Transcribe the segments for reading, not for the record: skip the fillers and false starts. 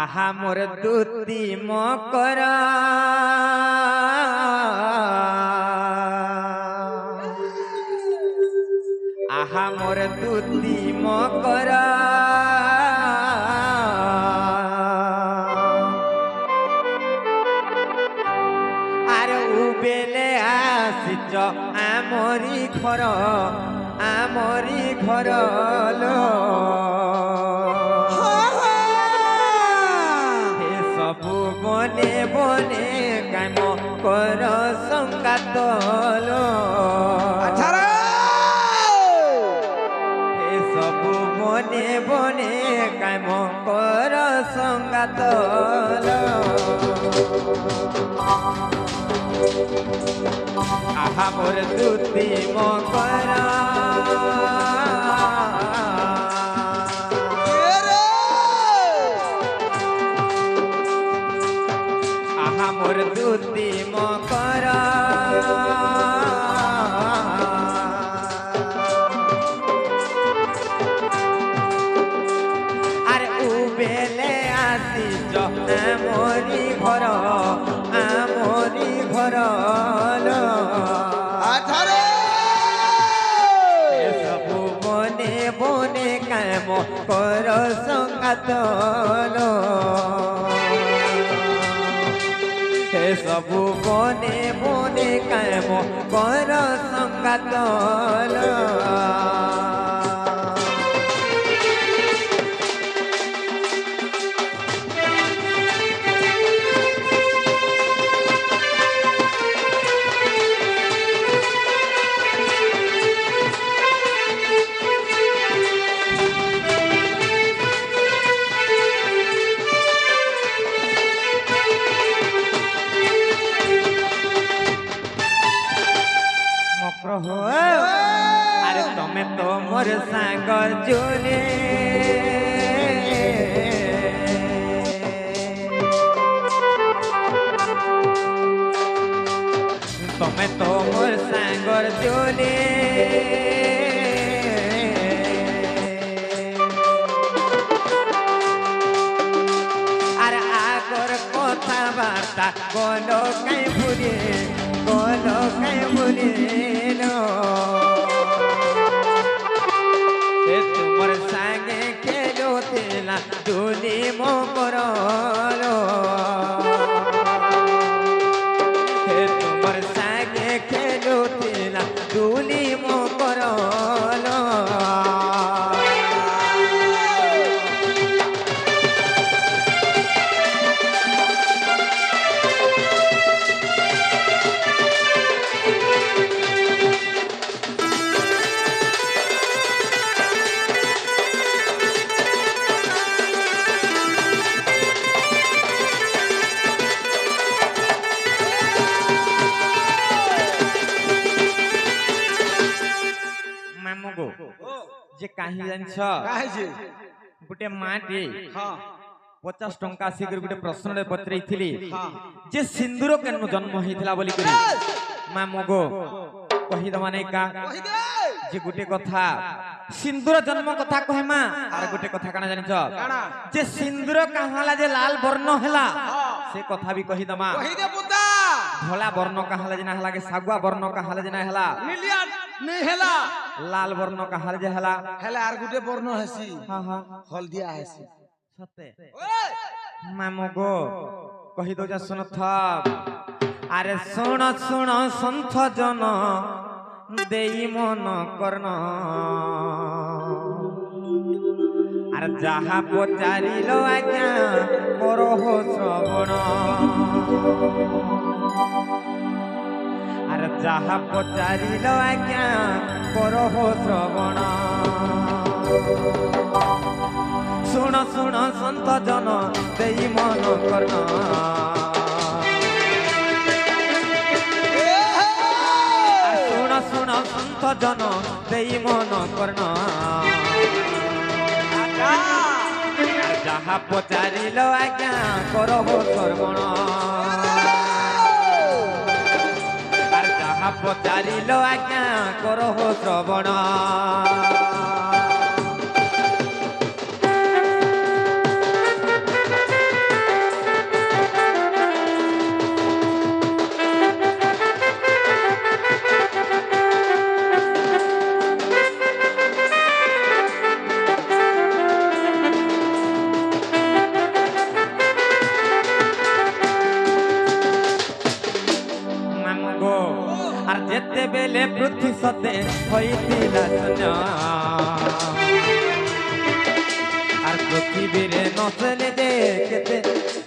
आहा मोर दूती मकर आहा मोर दूती मकर आरे उबेले आसिच आमरी घर लो सबु बने बने काम कर संगात लो सबु बने बने काम कर संगात लो आहा मोर दूती मकर आहा मोर दूती मकर अरे उबेले आसिच आमरी घर लो सबु बने बने काम कर संगात लो सबु बने बने काम कर संगात लो अरे तमे तो मोर सांग जोले तमे तो मोर सांग जोले अरे आगर कथा बार्ता गलो कई भूले तुमर संगे खेलो तेला दूली मोकर तुमर संगे खेलो तेला दूली मोकर जे काही जानछ गुटे माटी 50 टंका सिगर गुटे प्रश्न पत्र जे सिंदूर केन जन्म होइथिला बोली करी मा मगो कहि दमाने का जे गुटे कथा सिंदूर जन्म कथा कहे मा आर गुटे कथा काना जानछ जे सिंदूर कहाला जे लाल वर्ण हैला से कथा भी कहि दमा कहि दे पुता धला वर्ण कहाला जना हला के सागुआ वर्ण कहाला जना हला नीलिया नहीं हला लाल वर्ण कहाला जे हला आर गुटे वर्ण हेसी हां हां हल्दिया हेसी सत्य मा मगो कहि दो जा सुन था अरे सुन सुन संत जन देई मन करना अरे जहा पचारिलो आज्ञा करो हो श्रवण अरे जहा पचारिलो आज्ञा करो हो श्रवण सुन सुन संत जन देई मन करना सुन संत जन देई मन करना जहा पचारिलो आज्ञा करो हो श्रवण जहा पचारिलो आज्ञा करो हो श्रवण ଯେତେବେଳେ ପୃଥ୍ୱୀ ସତେ ହୋଇଥିଲା ଶୂନ୍ୟ আর পৃথিবীরে নচলে যে কেতে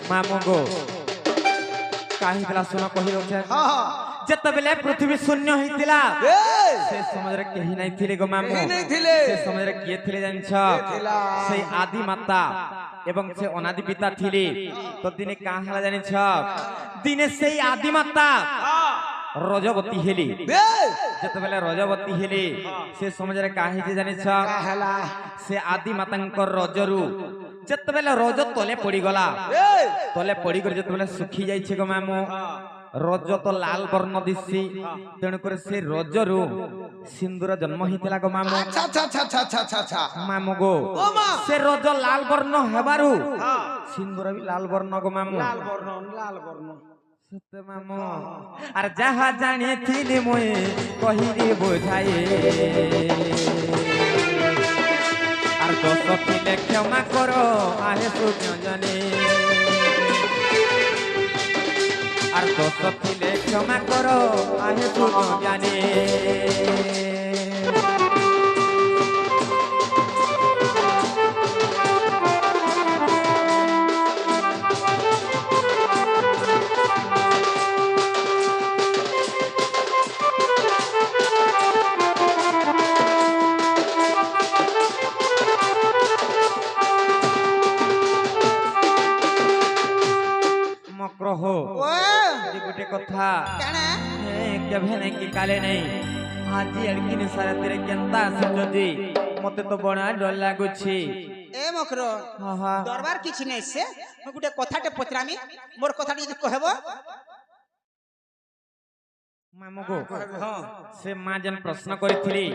মামগো কাহিলা শুন কহি রছে যেতবেলে পৃথিবী শূন্য হইতিলা সে সমাজরে কেহি নাই থিলে গো মামু সে সমাজরে কিয়ে থিলে জানছ সেই আদি মাতা এবং সে অনাদি পিতা থিলে তো দিনে কাহালা জানিছ দিনে সেই আদি মাতা রজবতী হেলি যেতবেলে রজবতী হেলি সে সমাজরে কাহিছে জানিছ সে আদি মাতাঙ্কর রজরু যেতবেলে রজ তলে পড়িগলা তলে পড়িগলে যেতবেলে শুখি যাইছে গো মামু রজ তো লাল বর্ণ দিছি তেণু করে সে রজরু সিন্দুর জন্ম হইতিলা গো মামু মামু গো সে রজ লাল বর্ণ হেবারু সিন্দুর বি লাল বর্ণ গো মামু লাল বর্ণ সত্য মামু আর যাহা জানিଥିଲି মই কহিরি বুঝাই আর দোষ ଥିଲେ ক্ষমা করো আহে সুজ্ঞ জানে আর দোষ ଥିଲେ ক্ষমা করো আহে সুজ্ঞ জানে गोटे कथा केभे नहीं कि काले नहीं आज अड़किन सारा तेरे केंता सजदी मते तो बड़ा डर लागुछि ए मकरो दरबार किछि नै से गोटे कथाटे पचरामी मोर कथाटे यदि कहबो मामगो से मां जन प्रश्न करिथिली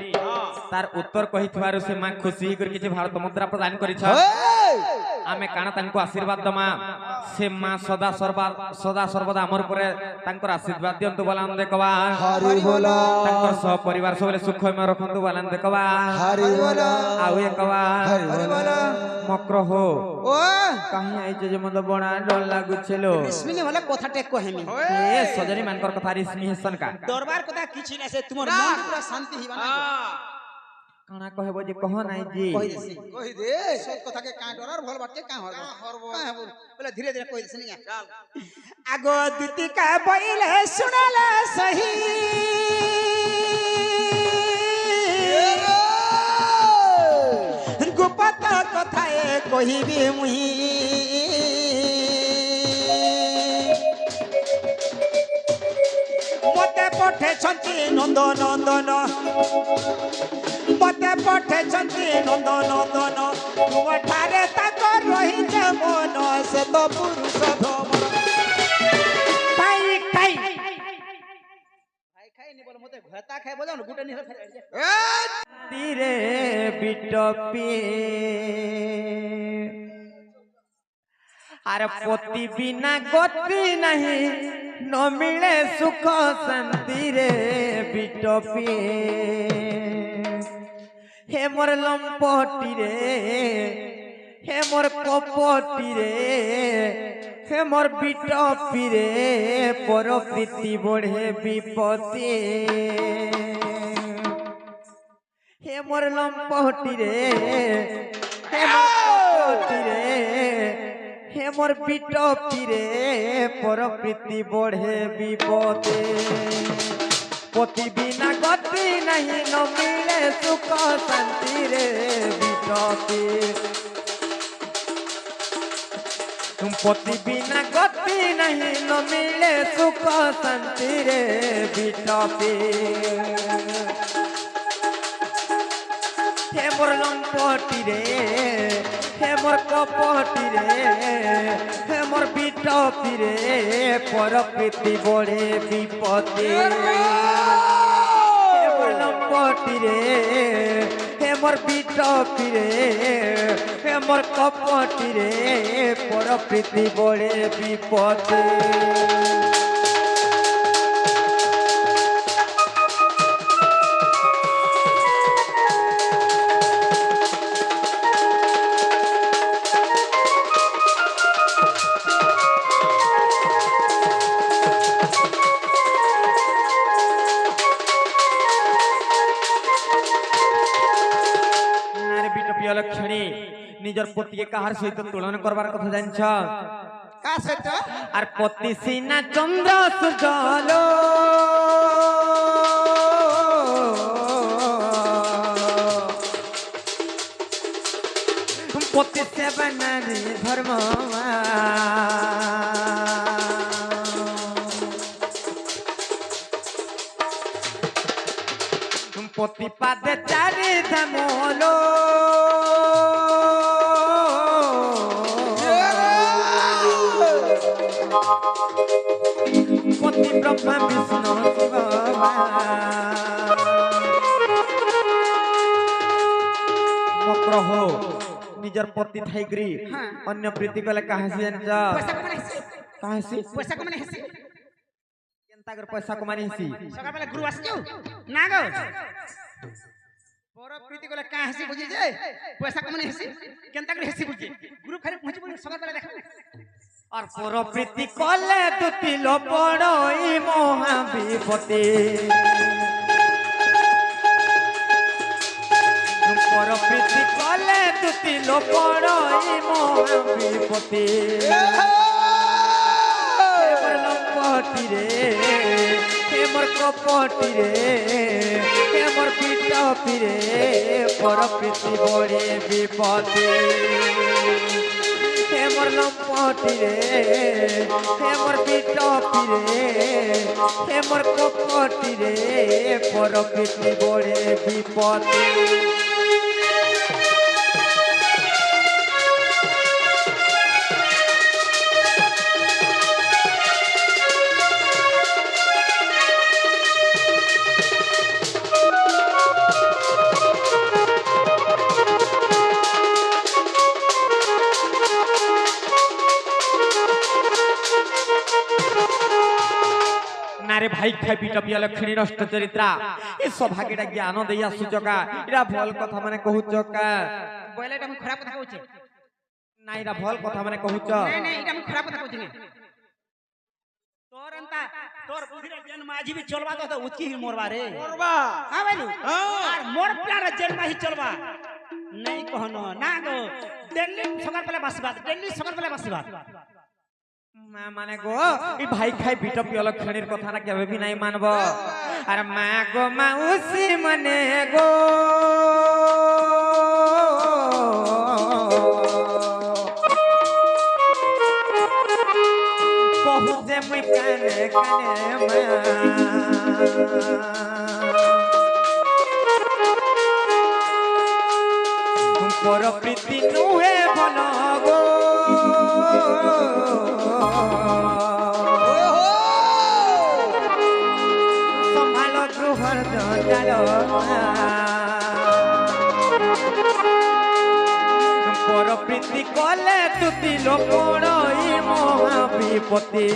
तार उत्तर कहिथवारु से मां खुशी कर किछि भारत मुद्रा प्रदान करि छ आमे काना तांको आशीर्वाद दमा से मां सदा सर्वदा हमर परे तांकर आशीर्वाद दियंतु बोलान देखबा हरि बोला तांकर सब परिवार सबले सुखमय रखंतु बोलान देखबा हरि बोला आउ एकबा हरि बोला मक्र हो ओ कहीं आइजे जे मद बणा डर लागु छलो रश्मि ने वाला कथाटे कहमी ए सजनी मानकर कथा रश्मि हसन का दरबार कथा किछि नै से तुमर मन पूरा शांति हिबा ना काना कहबो जे कह नाही जी कहि दे सब कथा के का डरर भल बाटे का हरबो का बोल बोले धीरे धीरे कहि देसनी चल आगो दुती का बइले सुनला सही गुपत कथा ए कहिबी मुही मते पठे छंती नंद नंदन मते पठे छंती नंद नंदन तुमठारे ताको रही जे मन से तो पुरुष धमन खाई खाई नि बोल मते घता खाय बोल न गुटे नि तीरे बिटपी अरे पोती बिना गति नहीं न मिले सुख शांति रे बिटपी हे मोर लंपटी रे हे मोर कपटी रे हे मोर बिटपी रे पर प्रीति बढ़े विपत्ति हे मोर लंपटी रे हे मोर कपटी रे हे मोर बिटपी रे पर प्रीति बढ़े विपत्ति पति बिना गति नहीं न मिले सुख शांति रे बिटपी तुम पति बिना गति नहीं न मिले सुख शांति रे बिटपी हे मोर लंपटी रे हे मोर कपटी रे हे मोर बिटपी रे पर प्रीति बढ़े विपत्ति हे मोर लंपटी रे हे मोर बिटपी रे हे मोर कपटी रे पर प्रीति बढ़े विपत्ति নিজের পতিকে কাহার সহিত তুলনা করবার কথা জানছ কা সহিত আর পতি সিনা চন্দ্র সূর্য পতি সেবা নারী ধর্ম পতি পাদে চারি ধামলো পতি ব্রহ্মা বিষ্ণু শিব মক্রহ নিজের পতি থাইগ্রি অন্য প্রীতি কলে কাহাসি জানছ পয়সা কমানে হেসি কেনতা করে পয়সা কমানি হেসি সকালে গুরু আসছো না গো বড় প্রীতি কলে কা হেসি বুঝি যে পয়সা কমানে হেসি কেনতা করে হেসি বুঝি গুরু ফেরে পৌঁছি বলি সকালে দেখা আর পর প্রীতি কলে তুতিল পড়ই মহাবিপতি পর প্রীতি কলে তুতিল পড়ই মহাবিপতি এবার লম্পটি রে এমর কপটি রে এমর পিটপি রে পর প্রীতি বড়ে বিপতি হেমর লম্পটি রে হেমর পিটপি রে হেমর কপটি রে পর প্রীতি বড়ে বিপতি নারে ভাই খাই পিটা পিয়া লক্ষণী নষ্ট চরিত্রা এ সভাগেটা জ্ঞান দেয়া সুচকা এরা ভল কথা মানে কহুচকা বলে এটা আমি খারাপ কথা কইছে না এরা ভল কথা মানে কহুচ নাই নাই এটা আমি খারাপ কথা কইছি না তোর এন্তা তোর বুধির জেন মাঝি বি চলবা তো উচকি হি মোরবা রে মোরবা হ্যাঁ ভাইলু আর মোর প্লার জেন মাঝি চলবা নাই কহনো না গো দিল্লি সকাল বেলা বাসিবাদ দিল্লি সকাল বেলা বাসিবাদ মানে গো এই ভাই খাই পিটা পিয়া লক্ষণীর কথা না কেবে বি নাই মানব আর মা গো মাউসি মানে গো বহু যে মুই কানে কানে পর প্রীতি নুহে ভাল গো সম্ভাল গৃহর জঞ্জাল পর প্রীতি কলে তুতিল পড়ই মহাবিপতি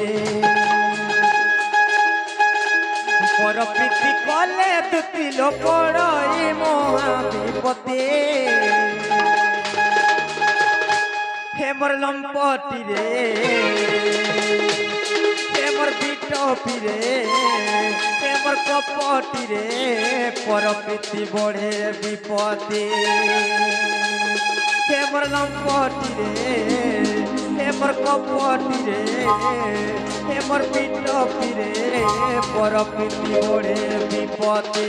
পর প্রীতি কলে তুতিল পড়ই মহাবিপতি হেমর লম্পটি রে হেমর পিটপি রে হেমর কপটি রে পর প্রীতি বড়ে বিপতি হেমর লম্পটি রে হেমর কপটি রে হেমর পিটপি রে পর প্রীতি বড়ে বিপতি